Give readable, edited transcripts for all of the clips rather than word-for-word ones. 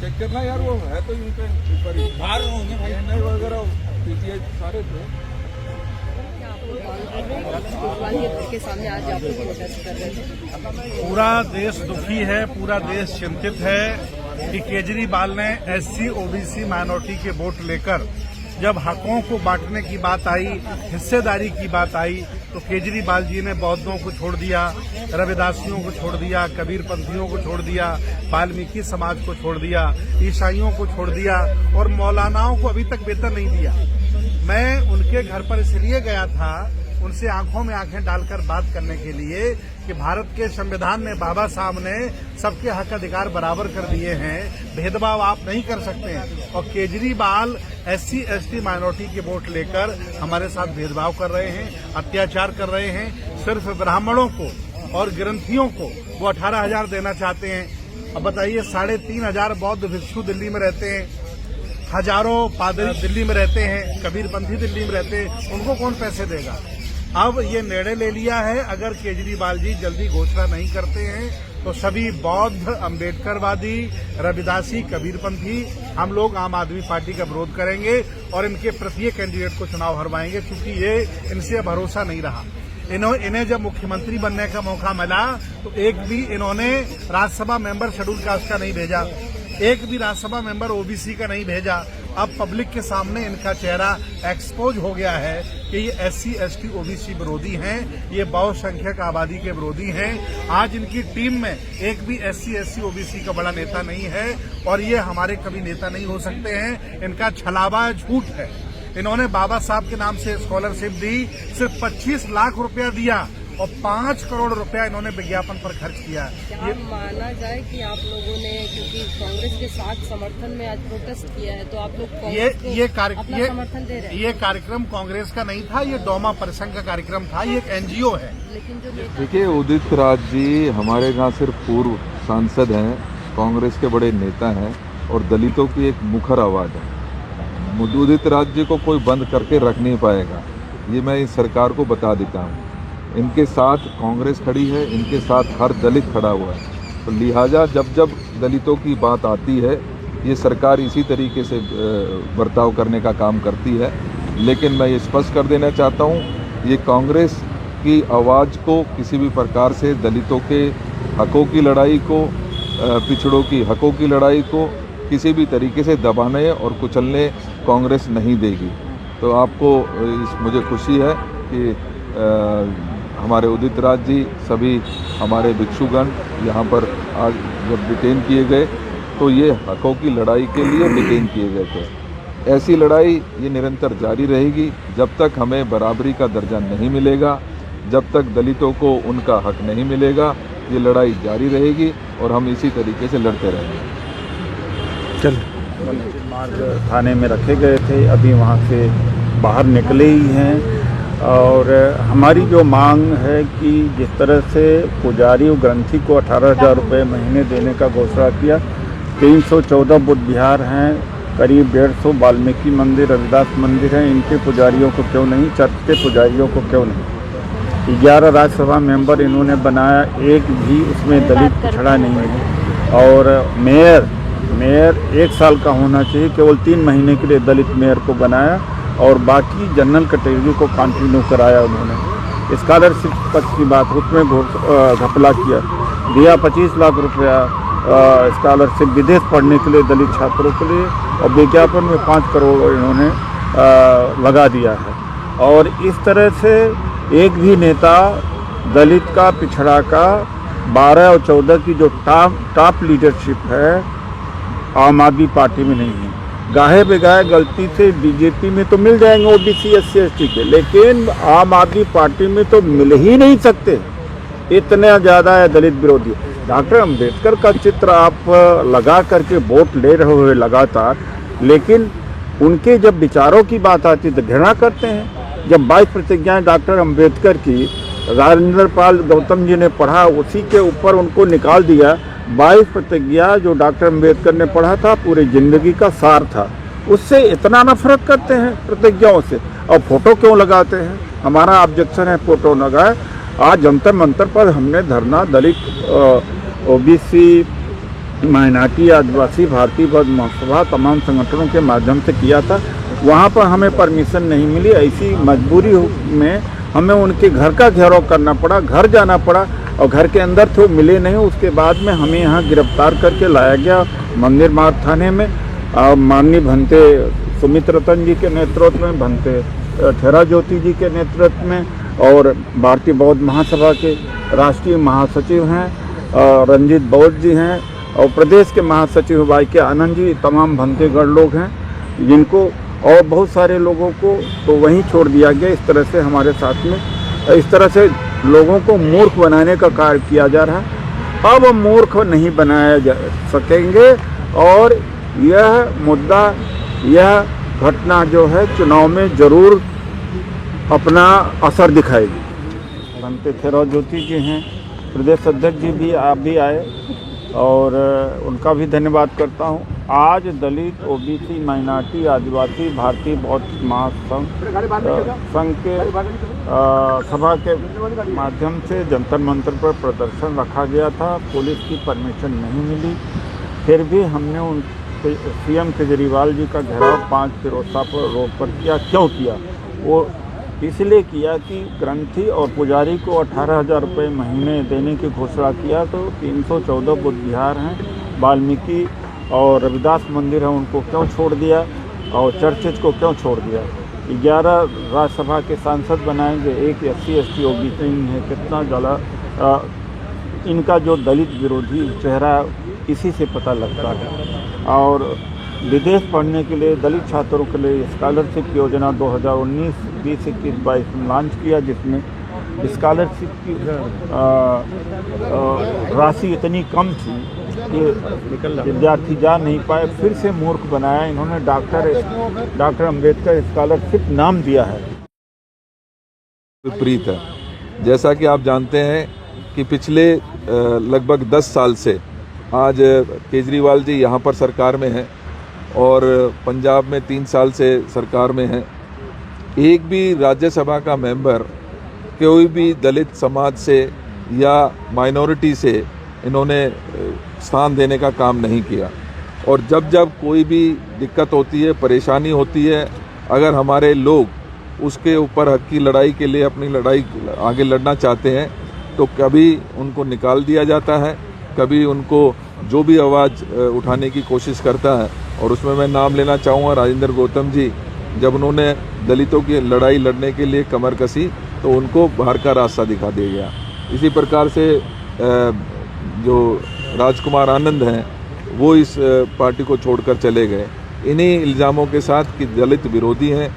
Check करना यार, वो है तो इनके ऊपर ही बाहर होंगे भाई, एनआई वगैरह पीटीआई सारे थे। के सामने आज आप लोग प्रोटेस्ट कर रहे थे। पूरा देश दुखी है, पूरा देश चिंतित है कि केजरीवाल ने एससी ओबीसी माइनॉरिटी के वोट लेकर जब हकों को बांटने की बात आई, हिस्सेदारी की बात आई, तो केजरीवाल जी ने बौद्धों को छोड़ दिया, रविदासियों को छोड़ दिया, कबीरपंथियों को छोड़ दिया, वाल्मीकि समाज को छोड़ दिया, ईसाइयों को छोड़ दिया और मौलानाओं को अभी तक वेतन नहीं दिया। मैं उनके घर पर इसलिए गया था, उनसे आंखों में आंखें डालकर बात करने के लिए कि भारत के संविधान में बाबा साहब ने सबके हक अधिकार बराबर कर दिए हैं, भेदभाव आप नहीं कर सकते हैं। और केजरीवाल एससी एसटी माइनॉरिटी के वोट लेकर हमारे साथ भेदभाव कर रहे हैं, अत्याचार कर रहे हैं। सिर्फ ब्राह्मणों को और ग्रंथियों को वो 18,000 देना चाहते हैं। अब बताइए, 3,500 बौद्ध भिक्षु दिल्ली में रहते हैं, हजारों पादरी दिल्ली में रहते हैं, कबीरपंथी दिल्ली में रहते हैं, उनको कौन पैसे देगा? अब ये निर्णय ले लिया है, अगर केजरीवाल जी जल्दी घोषणा नहीं करते हैं तो सभी बौद्ध, अम्बेडकरवादी, रविदासी, कबीरपंथी हम लोग आम आदमी पार्टी का विरोध करेंगे और इनके प्रत्येक कैंडिडेट को चुनाव हरवाएंगे, क्योंकि ये इनसे भरोसा नहीं रहा। इन्हें जब मुख्यमंत्री बनने का मौका मिला तो एक भी इन्होंने राज्यसभा मेंबर शेड्यूल कास्ट का नहीं भेजा, एक भी राज्यसभा मेंबर ओबीसी का नहीं भेजा। अब पब्लिक के सामने इनका चेहरा एक्सपोज हो गया है कि ये एससी एसटी ओबीसी विरोधी हैं, ये बहुसंख्यक आबादी के विरोधी हैं। आज इनकी टीम में एक भी एससी एसटी ओबीसी का बड़ा नेता नहीं है और ये हमारे कभी नेता नहीं हो सकते हैं। इनका छलावा झूठ है। इन्होंने बाबा साहब के नाम से स्कॉलरशिप दी, सिर्फ 25 लाख रुपया दिया और 5 करोड़ रुपया इन्होंने विज्ञापन पर खर्च किया। क्या माना जाए कि आप लोगों ने, क्योंकि कांग्रेस के साथ समर्थन में आज प्रोटेस्ट किया है, तो आप लोग अपना समर्थन दे रहे हैं? ये कार्यक्रम कांग्रेस का नहीं था, ये डोमा परिसंघ का कार्यक्रम था, ये एक एनजीओ है। लेकिन जो देखिए, उदित राज जी हमारे यहाँ सिर्फ पूर्व सांसद हैं, कांग्रेस के बड़े नेता हैं और दलितों की एक मुखर आवाज़ है। उदित राज जी को कोई बंद करके रख नहीं पाएगा, ये मैं इस सरकार को बता देता हूँ। इनके साथ कांग्रेस खड़ी है, इनके साथ हर दलित खड़ा हुआ है, तो लिहाजा जब जब दलितों की बात आती है ये सरकार इसी तरीके से बर्ताव करने का काम करती है। लेकिन मैं ये स्पष्ट कर देना चाहता हूँ, ये कांग्रेस की आवाज़ को किसी भी प्रकार से दलितों के हकों की लड़ाई को, पिछड़ों की हकों की लड़ाई को किसी भी तरीके से दबाने और कुचलने कांग्रेस नहीं देगी। तो आपको मुझे खुशी है कि हमारे उदित राज जी, सभी हमारे भिक्षुगण यहाँ पर आज जब डिटेन किए गए तो ये हकों की लड़ाई के लिए डिटेन किए गए थे। ऐसी लड़ाई ये निरंतर जारी रहेगी जब तक हमें बराबरी का दर्जा नहीं मिलेगा, जब तक दलितों को उनका हक नहीं मिलेगा, ये लड़ाई जारी रहेगी और हम इसी तरीके से लड़ते रहेंगे। मार्ग थाने में रखे गए थे, अभी वहाँ से बाहर निकले ही हैं। और हमारी जो मांग है कि जिस तरह से पुजारी और ग्रंथी को 18,000 रुपये महीने देने का घोषणा किया, 314 बुद्ध विहार हैं, करीब 150 वाल्मीकि मंदिर, रविदास मंदिर हैं, इनके पुजारियों को क्यों नहीं, चर्च के पुजारियों को क्यों नहीं? 11 राज्यसभा मेंबर इन्होंने बनाया, एक भी उसमें दलित पिछड़ा नहीं है। और मेयर 1 साल का होना चाहिए, केवल 3 महीने के लिए दलित मेयर को बनाया और बाकी जनरल कैटेगरी को कंटिन्यू कराया उन्होंने। स्कॉलरशिप पक्ष की बात, उसमें घपला किया, दिया 25 लाख रुपया स्कॉलरशिप विदेश पढ़ने के लिए दलित छात्रों के लिए, और विज्ञापन में 5 करोड़ इन्होंने लगा दिया है। और इस तरह से एक भी नेता दलित का, पिछड़ा का 12 और 14 की जो टॉप लीडरशिप है आम आदमी पार्टी में नहीं है। गाहे बेगाहे गलती से बीजेपी में तो मिल जाएंगे ओबीसी एससी एसटी के, लेकिन आम आदमी पार्टी में तो मिल ही नहीं सकते, इतने ज़्यादा है दलित विरोधी। डॉक्टर अंबेडकर का चित्र आप लगा करके वोट ले रहे हो लगातार, लेकिन उनके जब विचारों की बात आती है तो घृणा करते हैं। जब 22 प्रतिज्ञाएं डॉक्टर अंबेडकर की राजेंद्र पाल गौतम जी ने पढ़ा, उसी के ऊपर उनको निकाल दिया। 22 प्रतिज्ञा जो डॉक्टर अंबेडकर ने पढ़ा था पूरी जिंदगी का सार था, उससे इतना नफरत करते हैं प्रतिज्ञाओं से। और फोटो क्यों लगाते हैं? हमारा ऑब्जेक्शन है फोटो लगाए। आज जंतर मंतर पर हमने धरना दलित, ओबीसी, माइनॉरिटी आदिवासी भारतीय बौद्ध महासभा तमाम संगठनों के माध्यम से किया था। वहाँ पर हमें परमिशन नहीं मिली। ऐसी मजबूरी में हमें उनके घर का घेराव करना पड़ा, घर जाना पड़ा और घर के अंदर तो मिले नहीं। उसके बाद में हमें यहाँ गिरफ्तार करके लाया गया मंदिर मार्ग थाने में। माननीय भंते सुमित रतन जी के नेतृत्व में, भंते ठेरा ज्योति जी के नेतृत्व में और भारतीय बौद्ध महासभा के राष्ट्रीय महासचिव हैं रंजीत बौद्ध जी हैं और प्रदेश के महासचिव भाई के आनंद जी, तमाम भंतेगढ़ लोग हैं जिनको और बहुत सारे लोगों को तो वहीं छोड़ दिया गया। इस तरह से हमारे साथ में इस तरह से लोगों को मूर्ख बनाने का कार्य किया जा रहा है। अब मूर्ख नहीं बनाया जा सकेंगे और यह मुद्दा, यह घटना जो है चुनाव में जरूर अपना असर दिखाएगी। भंते ठेरा ज्योति जी हैं, प्रदेश अध्यक्ष जी भी आप भी आए और उनका भी धन्यवाद करता हूं। आज दलित, ओबीसी, माइनॉरिटी, आदिवासी भारतीय बौद्ध महासंघ संघ के सभा के माध्यम से जंतर मंतर पर प्रदर्शन रखा गया था। पुलिस की परमिशन नहीं मिली, फिर भी हमने उन सीएम केजरीवाल जी का घेराव 5 फिरोजशाह रोड पर किया। क्यों किया? वो इसलिए किया कि ग्रंथी और पुजारी को 18,000 रुपये महीने देने की घोषणा किया। तो 314 बुद्ध विहार हैं, वाल्मीकि और रविदास मंदिर है, उनको क्यों छोड़ दिया और चर्चेज को क्यों छोड़ दिया? 11 राज्यसभा के सांसद बनाएंगे, एक SC ST OBC है, कितना जला इनका जो दलित विरोधी चेहरा इसी से पता लगता है। और विदेश पढ़ने के लिए दलित छात्रों के लिए स्कॉलरशिप योजना 2019, 20, 21, 22 में लॉन्च किया, जिसमें स्कॉलरशिप की राशि इतनी कम थी कि विद्यार्थी जा नहीं पाए। फिर से मूर्ख बनाया इन्होंने। डॉक्टर अंबेडकर स्कॉलरशिप नाम दिया है। विपरीत है। जैसा कि आप जानते हैं कि पिछले लगभग 10 साल से आज केजरीवाल जी यहाँ पर सरकार में हैं और पंजाब में 3 साल से सरकार में हैं। एक भी राज्यसभा का मेंबर कोई भी दलित समाज से या माइनॉरिटी से इन्होंने स्थान देने का काम नहीं किया। और जब जब कोई भी दिक्कत होती है, परेशानी होती है, अगर हमारे लोग उसके ऊपर हक की लड़ाई के लिए अपनी लड़ाई आगे लड़ना चाहते हैं तो कभी उनको निकाल दिया जाता है, कभी उनको जो भी आवाज़ उठाने की कोशिश करता है। और उसमें मैं नाम लेना चाहूँगा राजेंद्र गौतम जी, जब उन्होंने दलितों की लड़ाई लड़ने के लिए कमर कसी तो उनको बाहर का रास्ता दिखा दिया गया। इसी प्रकार से जो राजकुमार आनंद हैं वो इस पार्टी को छोड़कर चले गए इन्हीं इल्ज़ामों के साथ कि दलित विरोधी हैं।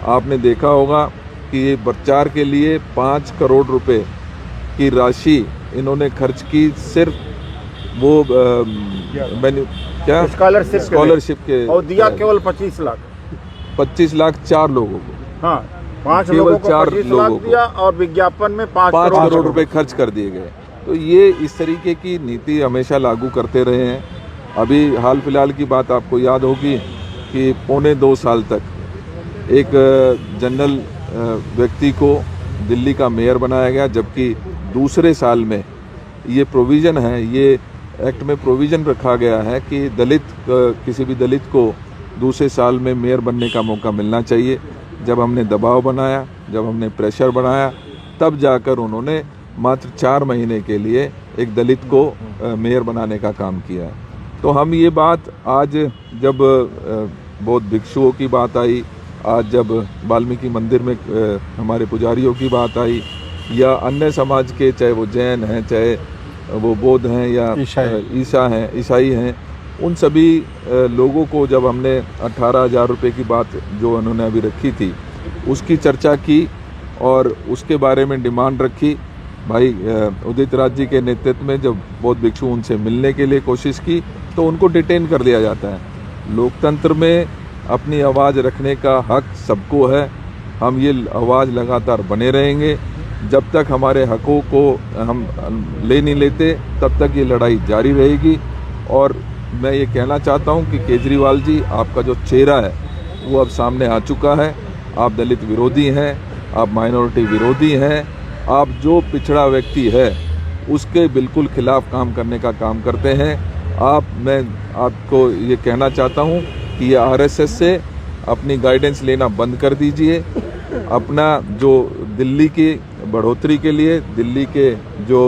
आपने देखा होगा कि ये प्रचार के लिए 5 करोड़ रुपए की राशि इन्होंने खर्च की, सिर्फ वो क्या स्कॉलरशिप के, और दिया केवल 25 लाख 4 लोगों को। हाँ, 5 लोगों को 25 लाख दिया और विज्ञापन में 5 करोड़ रुपए खर्च कर दिए गए। तो ये इस तरीके की नीति हमेशा लागू करते रहे हैं। अभी हाल फिलहाल की बात आपको याद होगी कि 2.25 साल तक एक जनरल व्यक्ति को दिल्ली का मेयर बनाया गया, जबकि दूसरे साल में ये प्रोविज़न है, ये एक्ट में प्रोविज़न रखा गया है कि किसी भी दलित को दूसरे साल में मेयर बनने का मौका मिलना चाहिए। जब हमने दबाव बनाया, जब हमने प्रेशर बनाया, तब जाकर उन्होंने मात्र 4 महीने के लिए एक दलित को मेयर बनाने का काम किया। तो हम ये बात आज जब बौद्ध भिक्षुओं की बात आई, आज जब वाल्मीकि मंदिर में हमारे पुजारियों की बात आई, या अन्य समाज के, चाहे वो जैन हैं, चाहे वो बौद्ध हैं या ईसाई हैं, उन सभी लोगों को जब हमने 18,000 रुपये की बात जो उन्होंने अभी रखी थी उसकी चर्चा की और उसके बारे में डिमांड रखी, भाई उदित राज जी के नेतृत्व में जब बौद्ध भिक्षु उनसे मिलने के लिए कोशिश की तो उनको डिटेन कर लिया जाता है। लोकतंत्र में अपनी आवाज़ रखने का हक सबको है। हम ये आवाज़ लगातार बने रहेंगे जब तक हमारे हकों को हम ले नहीं लेते, तब तक ये लड़ाई जारी रहेगी। और मैं ये कहना चाहता हूँ कि केजरीवाल जी, आपका जो चेहरा है वो अब सामने आ चुका है। आप दलित विरोधी हैं, आप माइनॉरिटी विरोधी हैं, आप जो पिछड़ा व्यक्ति है उसके बिल्कुल खिलाफ काम करने का काम करते हैं। मैं आपको ये कहना चाहता हूँ कि ये आरएसएस से अपनी गाइडेंस लेना बंद कर दीजिए। अपना जो दिल्ली की बढ़ोतरी के लिए, दिल्ली के जो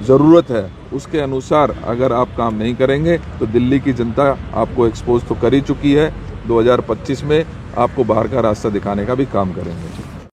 ज़रूरत है उसके अनुसार अगर आप काम नहीं करेंगे तो दिल्ली की जनता आपको एक्सपोज तो कर ही चुकी है। 2025 में आपको बाहर का रास्ता दिखाने का भी काम करेंगे।